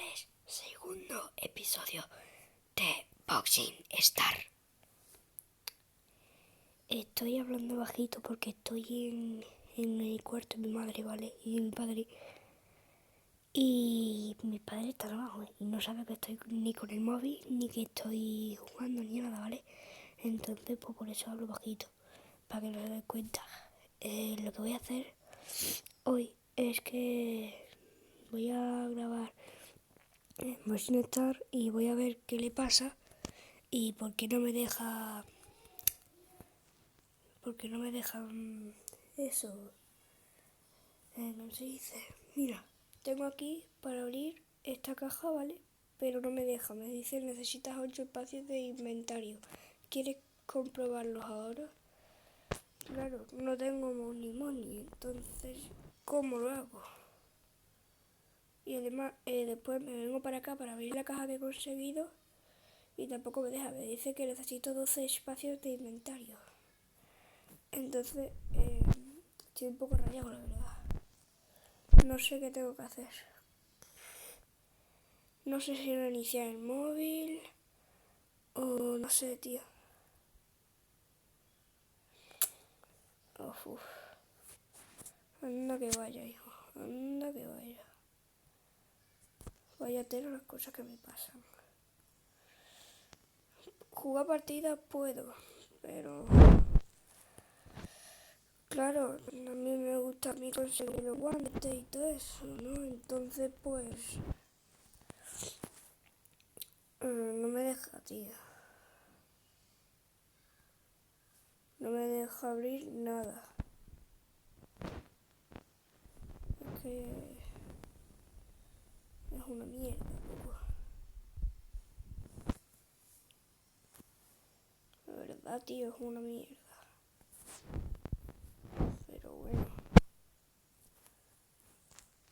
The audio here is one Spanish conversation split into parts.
chavales, segundo episodio de Boxing Star. Estoy hablando bajito porque estoy en el cuarto de mi madre, ¿vale? Y de mi padre. Y mi padre está abajo y no sabe que estoy ni con el móvil, ni que estoy jugando, ni nada, ¿vale? Entonces, pues por eso hablo bajito, para que no se den cuenta. Lo que voy a hacer hoy es que voy a grabar Boxing Star y voy a ver qué le pasa y por qué no me deja... Porque no me dejan eso. ¿Cómo se dice? Mira, tengo aquí para abrir esta caja, ¿vale? Pero no me deja. Me dice necesitas 8 espacios de inventario. ¿Quieres comprobarlos ahora? Claro, no tengo money. Entonces, ¿cómo lo hago? Y además, después me vengo para acá para abrir la caja que he conseguido y tampoco me deja. Me dice que necesito 12 espacios de inventario. Entonces, estoy un poco rayado, la verdad. No sé qué tengo que hacer. No sé si reiniciar el móvil o no sé, tío. Uf. Anda que vaya, hijo. Anda que vaya. Vaya a tener las cosas que me pasan. Jugar partidas puedo, pero... Claro, a mí me gusta a mí conseguir los guantes y todo eso, ¿no? Entonces, pues... no me deja, tío. No me deja abrir nada. Es que... es una mierda, loco. La verdad, tío, es una mierda. Pero bueno.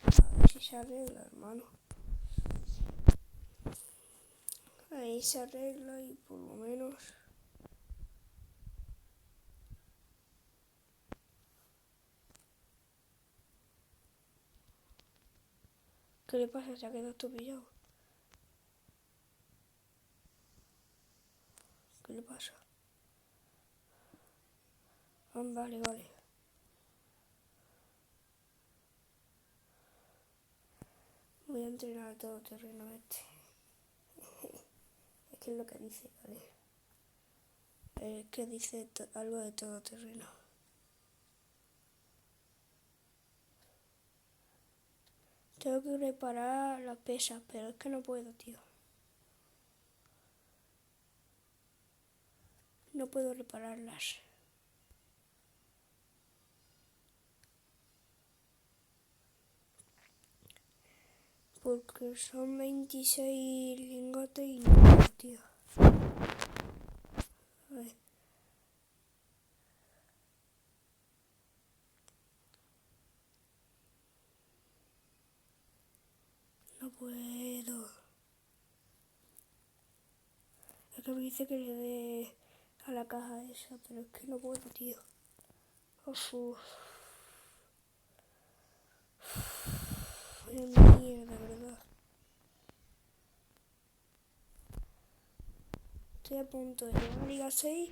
A ver si se arregla, hermano. Ahí se arregla y por lo menos... ¿Qué le pasa? Se ha quedado estupillado. ¿Qué le pasa? Ah, vale. Voy a entrenar a todo terreno este. Es que es lo que dice, ¿vale? Es que dice algo de todo terreno. Tengo que reparar las pesas, pero es que no puedo, tío. No puedo repararlas. Porque son 26 lingotes y no puedo, tío. A ver. No puedo. Es que me dice que le dé a la caja esa, pero es que no puedo, tío. Uf. Es mierda, ¿verdad? Estoy a punto de llegar a Liga 6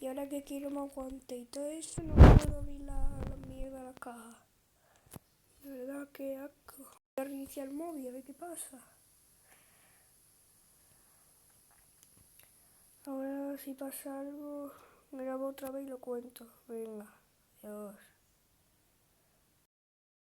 y ahora que quiero más guantes y todo eso no puedo abrir la mierda de la caja. De verdad, qué asco. Voy a reiniciar el móvil a ver qué pasa. Ahora si pasa algo, grabo otra vez y lo cuento. Venga, adiós.